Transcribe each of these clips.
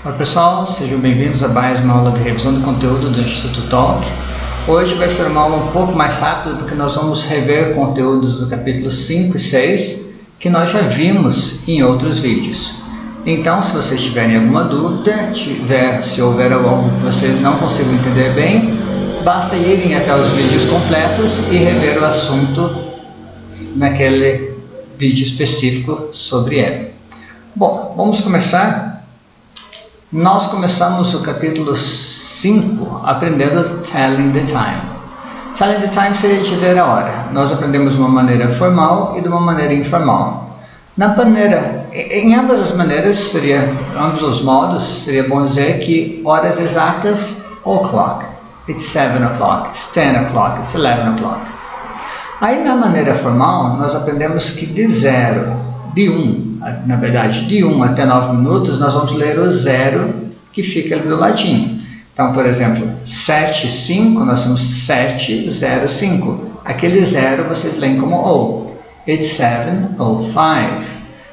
Olá pessoal, sejam bem-vindos a mais uma aula de revisão do conteúdo do Instituto Talk. Hoje vai ser uma aula um pouco mais rápida porque nós vamos rever conteúdos do capítulo 5 e 6 que nós já vimos em outros vídeos. Então, se vocês tiverem alguma dúvida, se houver algo que vocês não consigam entender bem, basta irem até os vídeos completos e rever o assunto naquele vídeo específico sobre ele. Bom, vamos começar. Nós começamos o capítulo 5 aprendendo Telling the Time. Telling the Time seria dizer a hora. Nós aprendemos de uma maneira formal e de uma maneira informal. Em ambas as maneiras, ambos os modos, seria bom dizer que horas exatas, o'clock. It's 7 o'clock, it's 10 o'clock, it's 11 o'clock. Aí na maneira formal, nós aprendemos que de 1 até 9 minutos, nós vamos ler o 0 que fica ali do ladinho. Então, por exemplo, 7, 5, nós temos 7, 0, 5. Aquele 0 vocês leem como O. It's 7, 05.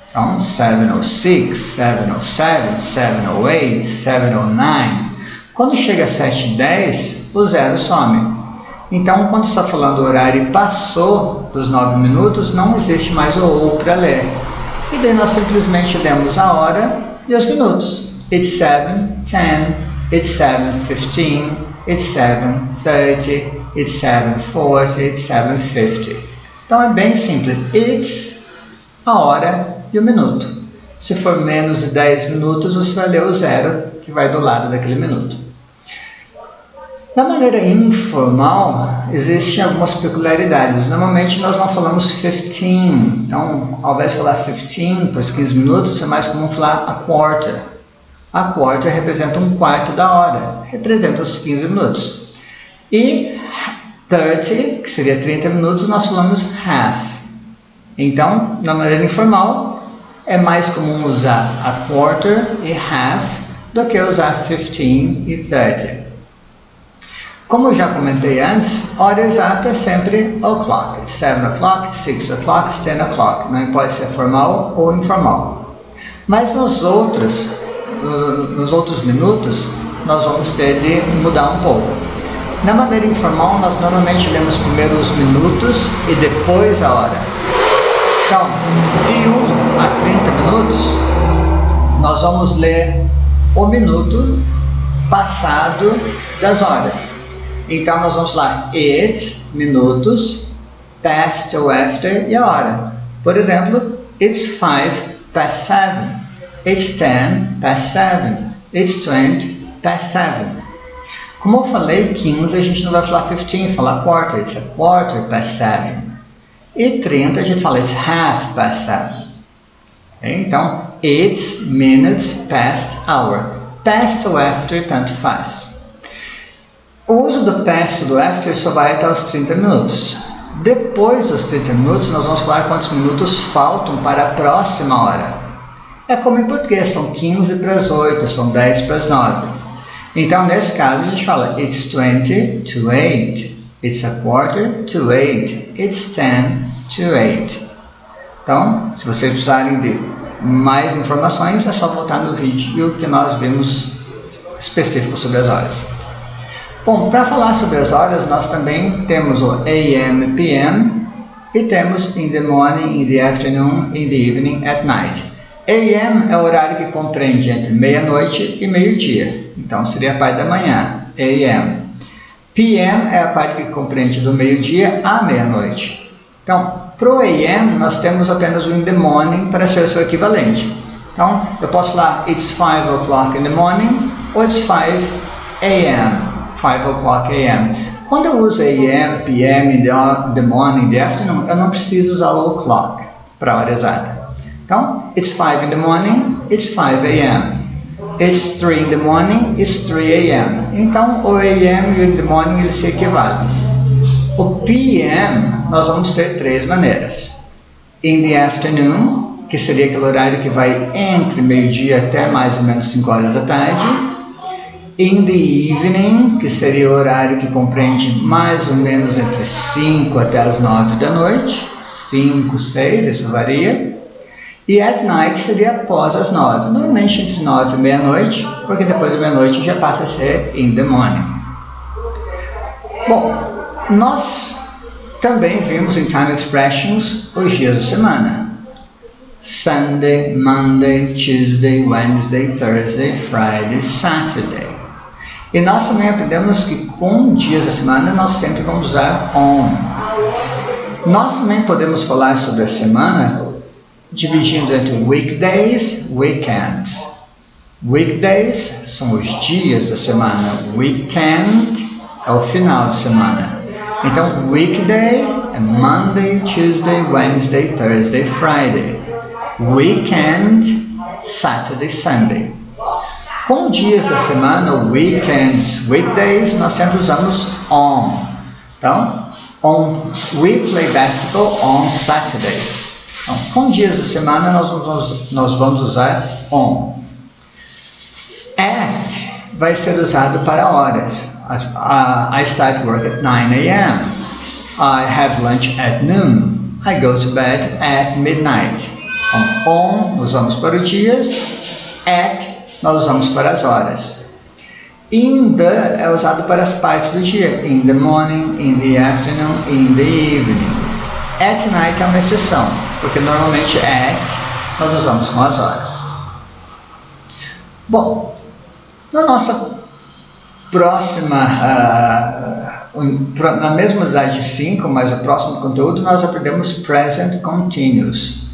Então, 706, 707, 708, 709. Quando chega a 7:10, o 0 some. Então, quando está falando o horário e passou dos 9 minutos, não existe mais o OU para ler. E daí nós simplesmente demos a hora e os minutos. It's 7:10, it's 7:15, it's 7:30, it's 7:40, it's 7:50. Então é bem simples. It's a hora e o minuto. Se for menos de 10 minutos, você vai ler o 0 que vai do lado daquele minuto. Da maneira informal, existem algumas peculiaridades. Normalmente nós não falamos 15. Então, ao invés de falar 15 por 15 minutos, é mais comum falar a quarter. A quarter representa um quarto da hora, representa os 15 minutos. E 30, que seria 30 minutos, nós falamos half. Então, na maneira informal, é mais comum usar a quarter e half do que usar 15 e 30. Como eu já comentei antes, hora exata é sempre o'clock. 7 o'clock, 6 o'clock, 10 o'clock. Não importa se é formal ou informal. Mas nos outros minutos, nós vamos ter de mudar um pouco. Na maneira informal, nós normalmente lemos primeiro os minutos e depois a hora. Então, de 1 a 30 minutos, nós vamos ler o minuto passado das horas. Então, nós vamos falar it's, minutos, past ou after e a hora. Por exemplo, it's 7:05, it's 10:07, it's 20:07. Como eu falei, 15 a gente não vai falar 15, falar quarter, it's a 7:15. E 30 a gente fala it's 7:30. Então, it's minutes past hour. Past ou after, tanto faz. O uso do past e do after só vai até os 30 minutos. Depois dos 30 minutos, nós vamos falar quantos minutos faltam para a próxima hora. É como em português, são 15 para as 8, são 10 para as 9. Então, nesse caso, a gente fala it's 20 to 8, it's a quarter to 8, it's 10 to 8. Então, se vocês precisarem de mais informações, é só voltar no vídeo que nós vimos específico sobre as horas. Bom, para falar sobre as horas, nós também temos o AM, PM e temos in the morning, in the afternoon, in the evening, at night. AM é o horário que compreende entre meia-noite e meio-dia. Então, seria a parte da manhã, AM. PM é a parte que compreende do meio-dia à meia-noite. Então, para o AM, nós temos apenas o in the morning para ser o seu equivalente. Então, eu posso falar it's 5 o'clock in the morning ou it's 5 AM. 5 o'clock AM. Quando eu uso AM, PM, the morning, the afternoon, eu não preciso usar o o'clock para a hora exata. Então, it's 5 in the morning, it's 5 AM. It's 3 in the morning, it's 3 AM. Então, o AM e o in the morning eles se equivalem. O PM, nós vamos ter 3 maneiras. In the afternoon, que seria aquele horário que vai entre meio-dia até mais ou menos 5 horas da tarde. In the evening, que seria o horário que compreende mais ou menos entre 5 até as 9 da noite, 5, 6, isso varia. E at night seria após as 9, normalmente entre 9 e meia-noite, porque depois da meia-noite já passa a ser in the morning. Bom, nós também vimos em time expressions os dias da semana. Sunday, Monday, Tuesday, Wednesday, Thursday, Friday, Saturday. E nós também aprendemos que com dias da semana nós sempre vamos usar on. Nós também podemos falar sobre a semana dividindo entre weekdays, weekends. Weekdays são os dias da semana, weekend é o final de semana. Então, weekday é Monday, Tuesday, Wednesday, Thursday, Friday. Weekend, Saturday, Sunday. Com dias da semana, weekends, weekdays, nós sempre usamos on. Então, we play basketball on Saturdays. Então, com dias da semana, nós vamos usar on. At vai ser usado para horas. I start work at 9 a.m. I have lunch at noon. I go to bed at midnight. Então, on nós usamos para os dias, at nós usamos para as horas. In the é usado para as partes do dia. In the morning, in the afternoon, in the evening. At night é uma exceção, porque normalmente at nós usamos com as horas. Bom, na nossa próxima, na mesma unidade 5, mas o próximo conteúdo, nós aprendemos present continuous.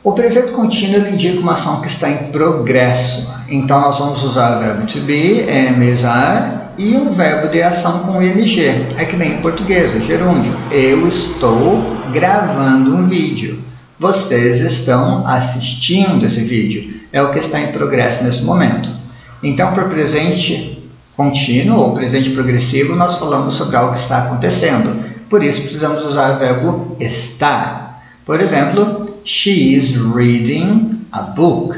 O presente contínuo ele indica uma ação que está em progresso. Então, nós vamos usar o verbo to be, am, is, are, e um verbo de ação com ing. É que nem em português, o gerúndio. Eu estou gravando um vídeo. Vocês estão assistindo esse vídeo. É o que está em progresso nesse momento. Então, para o presente contínuo ou presente progressivo, nós falamos sobre algo que está acontecendo. Por isso, precisamos usar o verbo estar. Por exemplo, she is reading a book.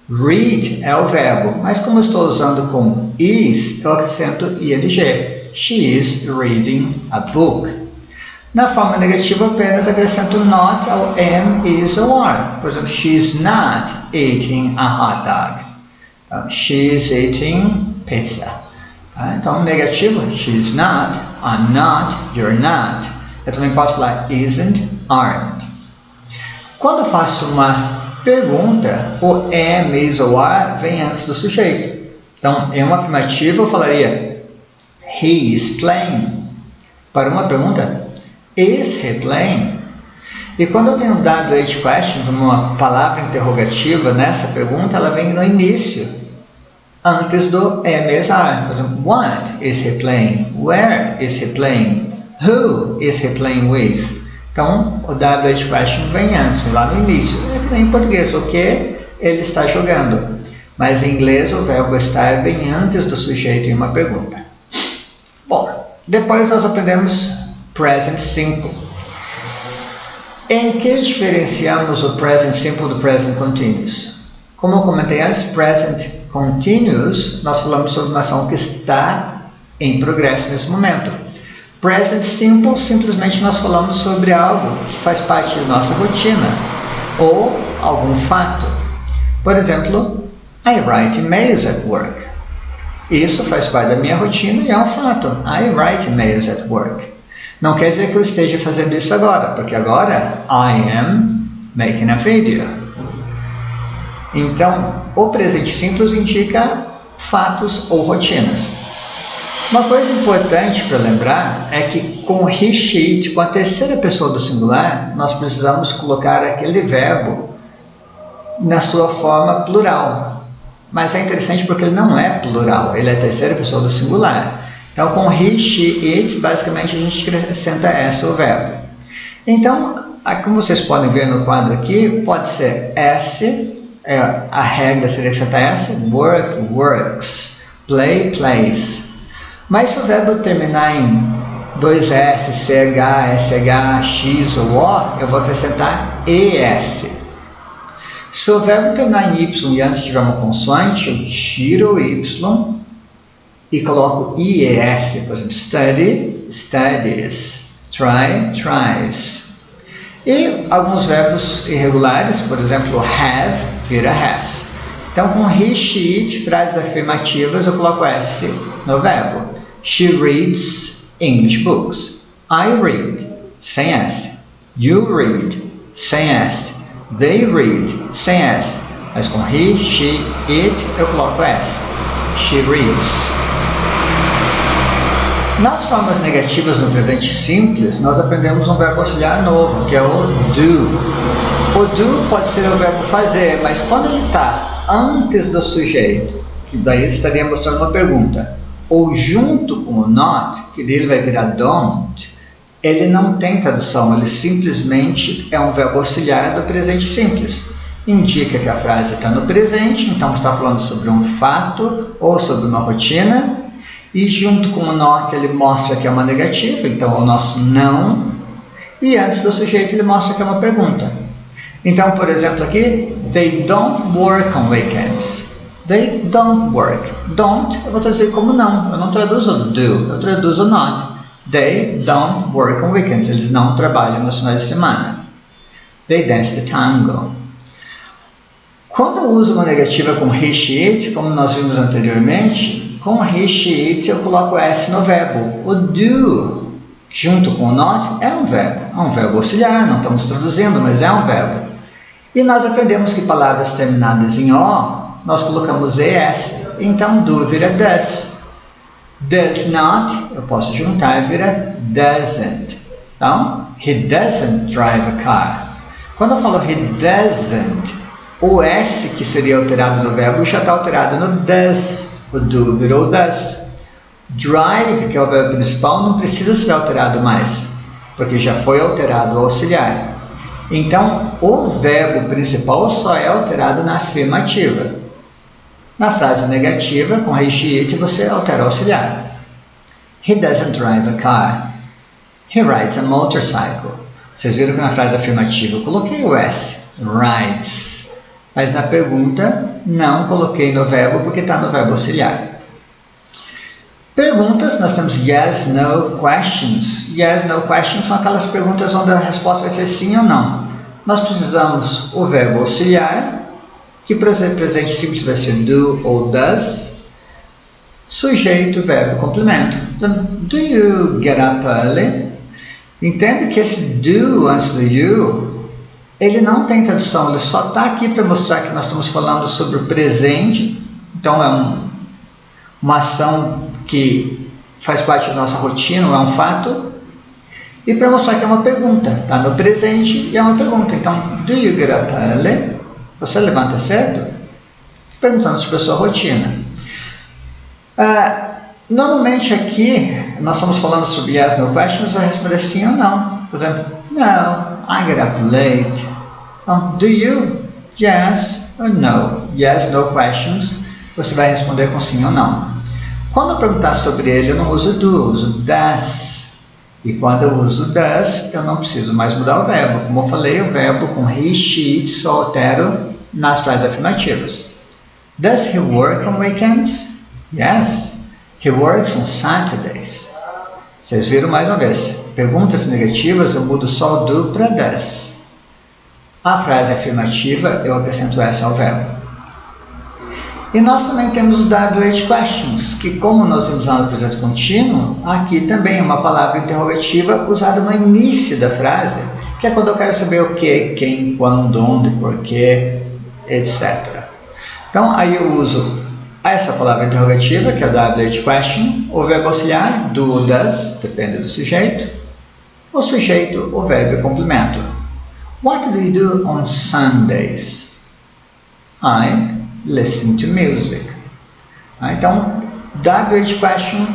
Read é o verbo, mas como eu estou usando com is, eu acrescento ing. She is reading a book. Na forma negativa, apenas acrescento not ao am, is ou are. Por exemplo, she is not eating a hot dog. Então, she is eating pizza. Então, negativo, she is not, I'm not, you're not. Eu também posso falar isn't, aren't. Quando eu faço uma pergunta, o am, is ou are vem antes do sujeito. Então, em uma afirmativa, eu falaria he is playing. Para uma pergunta, is he playing? E quando eu tenho WH questions, uma palavra interrogativa nessa pergunta, ela vem no início, antes do am, is, are. Por exemplo, what is he playing? Where is he playing? Who is he playing with? Então, o WH question vem antes, lá no início. É que nem em português, o que ele está jogando. Mas em inglês, o verbo estar vem antes do sujeito em uma pergunta. Bom, depois nós aprendemos present simple. Em que diferenciamos o present simple do present continuous? Como eu comentei antes, present continuous, nós falamos sobre uma ação que está em progresso nesse momento. Present simple, simplesmente nós falamos sobre algo que faz parte da nossa rotina ou algum fato. Por exemplo, I write emails at work. Isso faz parte da minha rotina e é um fato. I write emails at work. Não quer dizer que eu esteja fazendo isso agora, porque agora I am making a video. Então, o presente simples indica fatos ou rotinas. Uma coisa importante para lembrar é que com he, she, it, com a terceira pessoa do singular, nós precisamos colocar aquele verbo na sua forma plural. Mas é interessante porque ele não é plural, ele é a terceira pessoa do singular. Então, com he, she, it, basicamente a gente acrescenta S, o verbo. Então, como vocês podem ver no quadro aqui, pode ser S, a regra seria acrescentar S, work, works, play, plays. Mas se o verbo terminar em 2S, CH, SH, X ou O, eu vou acrescentar ES. Se o verbo terminar em Y e antes tiver uma consoante, eu tiro o Y e coloco IES. Por exemplo, study, studies, try, tries. E alguns verbos irregulares, por exemplo, have vira has. Então, com he, she, it, frases afirmativas, eu coloco S no verbo. She reads English books. I read, sem S. You read, sem S. They read, sem S. Mas com he, she, it, eu coloco S. She reads. Nas formas negativas no presente simples, nós aprendemos um verbo auxiliar novo, que é o do. O do pode ser o verbo fazer, mas quando ele está antes do sujeito, que daí estaria mostrando uma pergunta, ou junto com o not, que dele vai virar don't, ele não tem tradução, ele simplesmente é um verbo auxiliar do presente simples. Indica que a frase está no presente, então está falando sobre um fato ou sobre uma rotina, e junto com o not ele mostra que é uma negativa, então é o nosso não, e antes do sujeito ele mostra que é uma pergunta. Então, por exemplo aqui, they don't work on weekends. They don't work. Don't eu vou traduzir como não, eu não traduzo do, eu traduzo not. They don't work on weekends. Eles não trabalham nos finais de semana. They dance the tango. Quando eu uso uma negativa com he, she, it, como nós vimos anteriormente, com he, she, it eu coloco S no verbo. O do, junto com o not, é um verbo auxiliar, não estamos traduzindo, mas é um verbo. E nós aprendemos que palavras terminadas em O, nós colocamos ES, então do vira does. Does not, eu posso juntar, vira doesn't. Então, he doesn't drive a car. Quando eu falo he doesn't, o S que seria alterado no verbo já está alterado no does. O do virou does. Drive, que é o verbo principal, não precisa ser alterado mais, porque já foi alterado o auxiliar. Então, o verbo principal só é alterado na afirmativa. Na frase negativa, com he, she, it, você altera o auxiliar. He doesn't drive a car. He rides a motorcycle. Vocês viram que na frase afirmativa eu coloquei o S, rides. Mas na pergunta, não coloquei no verbo porque está no verbo auxiliar. Perguntas, nós temos yes, no, questions. Yes, no, questions são aquelas perguntas onde a resposta vai ser sim ou não. Nós precisamos o verbo auxiliar, que para ser presente simples vai ser do ou does, sujeito, verbo, complemento. Então, do you get up early? Entende que esse do antes do you, ele não tem tradução, ele só está aqui para mostrar que nós estamos falando sobre o presente, então é uma ação que faz parte da nossa rotina, é um fato, e para mostrar que é uma pergunta, está no presente e é uma pergunta. Então, do you get up early? Você levanta cedo? Perguntando sobre a sua rotina. Normalmente aqui, nós estamos falando sobre yes, no questions, vai responder sim ou não. Por exemplo, no, I get up late. Do you? Yes or no? Yes, no questions. Você vai responder com sim ou não. Quando eu perguntar sobre ele, eu não uso do, eu uso does. E quando eu uso does, eu não preciso mais mudar o verbo. Como eu falei, o verbo com he, she, it, só altero nas frases afirmativas. Does he work on weekends? Yes. He works on Saturdays. Vocês viram mais uma vez. Perguntas negativas, eu mudo só o do para does. A frase afirmativa, eu acrescento S ao verbo. E nós também temos o WH questions, que como nós vimos lá no presente contínuo, aqui também é uma palavra interrogativa usada no início da frase, que é quando eu quero saber o que, quem, quando, onde, porquê, etc. Então, aí eu uso essa palavra interrogativa, que é o WH question, o verbo auxiliar, do ou does, depende do sujeito, o sujeito, o verbo e o complemento. What do you do on Sundays? I listen to music. Então, WH question,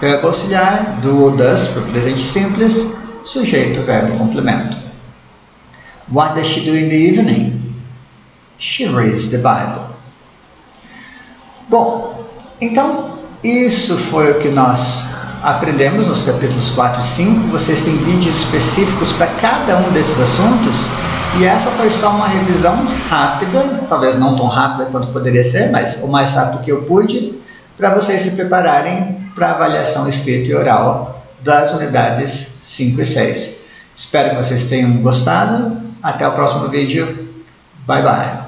verbo auxiliar, do ou does, para o presente simples, sujeito, verbo, complemento. What does she do in the evening? She reads the Bible. Bom, então, isso foi o que nós aprendemos nos capítulos 4 e 5. Vocês têm vídeos específicos para cada um desses assuntos. E essa foi só uma revisão rápida, talvez não tão rápida quanto poderia ser, mas o mais rápido que eu pude, para vocês se prepararem para a avaliação escrita e oral das unidades 5 e 6. Espero que vocês tenham gostado. Até o próximo vídeo. Bye bye.